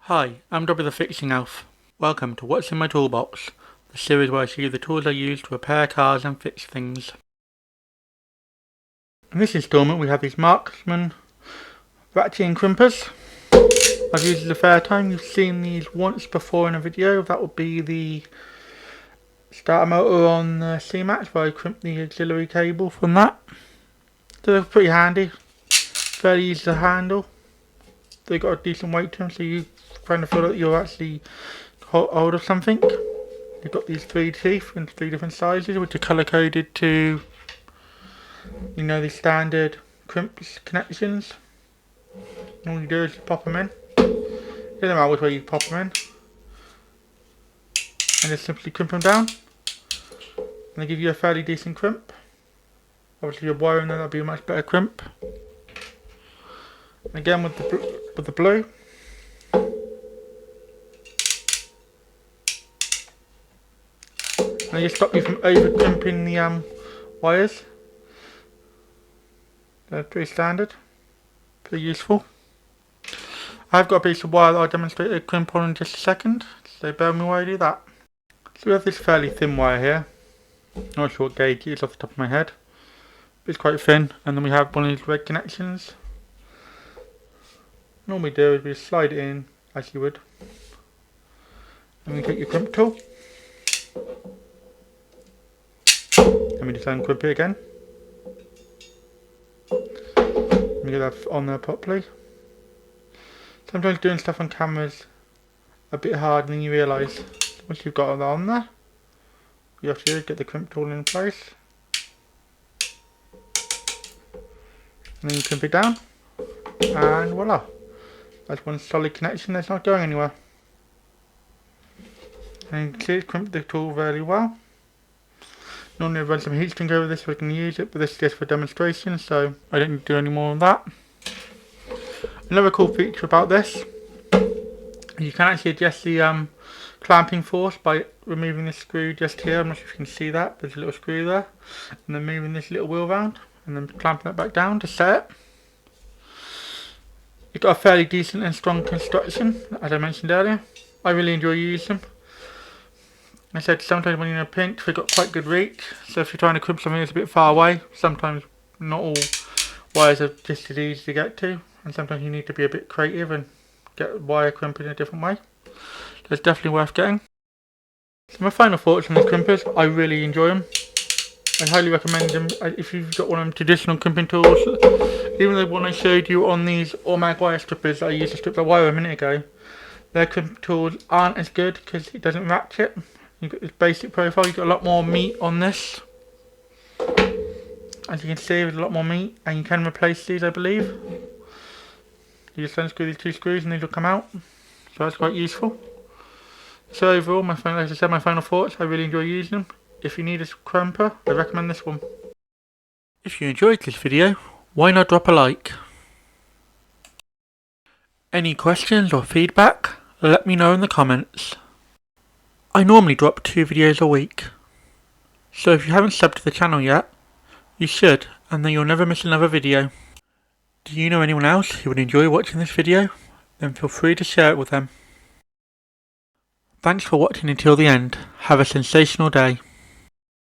Hi, I'm Dobby the Fixing Elf. Welcome to What's in My Toolbox, the series where I show you the tools I use to repair cars and fix things. In this installment we have these Marksman Crimping crimpers. I've used these a fair time. You've seen these once before in a video. That would be the starter motor on the C-Max where I crimped the auxiliary cable from that. So they're pretty handy, fairly easy to handle. They've got a decent weight to them, so you kind of feel like you're actually hold of something. You've got these 3 teeth in 3 different sizes, which are colour coded to, you know, the standard crimp connections. And all you do is pop them in. It doesn't matter which way you pop them in, and just simply crimp them down. And they give you a fairly decent crimp. Obviously, if you're wiring them, that'll be a much better crimp. And again with the blue. And they just stop you from over crimping the wires. They're pretty standard, pretty useful. I've got a piece of wire that I'll demonstrate a crimp on in just a second, so bear with me while I do that. So we have this fairly thin wire here. Not sure what gauge it is off the top of my head, but it's quite thin. And then we have one of these red connections. And all we do is we slide it in as you would, and we take your crimp tool. And we just uncrimp it again. And we get that on there properly. Sometimes doing stuff on camera is a bit hard, and then you realise once you've got that on there, you have to do is get the crimp tool in place. And then you crimp it down, and voila. That's one solid connection that's not going anywhere. And you can see it's crimped the tool very well. Normally I run some heat shrink over this so I can use it, but this is just for demonstration, so I don't need to do any more of that. Another cool feature about this, you can actually adjust the clamping force by removing this screw just here. I'm not sure if you can see that, there's a little screw there. And then moving this little wheel round, and then clamping it back down to set it. It's got a fairly decent and strong construction, as I mentioned earlier. I really enjoy using them. I said sometimes when you're in a pinch, they've got quite good reach. So if you're trying to crimp something that's a bit far away, sometimes not all wires are just as easy to get to. And sometimes you need to be a bit creative and get wire crimp in a different way. So it's definitely worth getting. So my final thoughts on these crimpers, I really enjoy them. I highly recommend them if you've got one of them traditional crimping tools. Even the one I showed you on these automatic wire strippers that I used to strip the wire a minute ago, their crimp tools aren't as good because it doesn't ratchet. You've got this basic profile, you've got a lot more meat on this. As you can see, there's a lot more meat, and you can replace these, I believe. You just unscrew these 2 screws and these will come out. So that's quite useful. So overall, as I said, my final thoughts, I really enjoy using them. If you need a crimper, I recommend this one. If you enjoyed this video, why not drop a like? Any questions or feedback, let me know in the comments. I normally drop 2 videos a week, so if you haven't subbed to the channel yet, you should, and then you'll never miss another video. Do you know anyone else who would enjoy watching this video? Then feel free to share it with them. Thanks for watching until the end. Have a sensational day.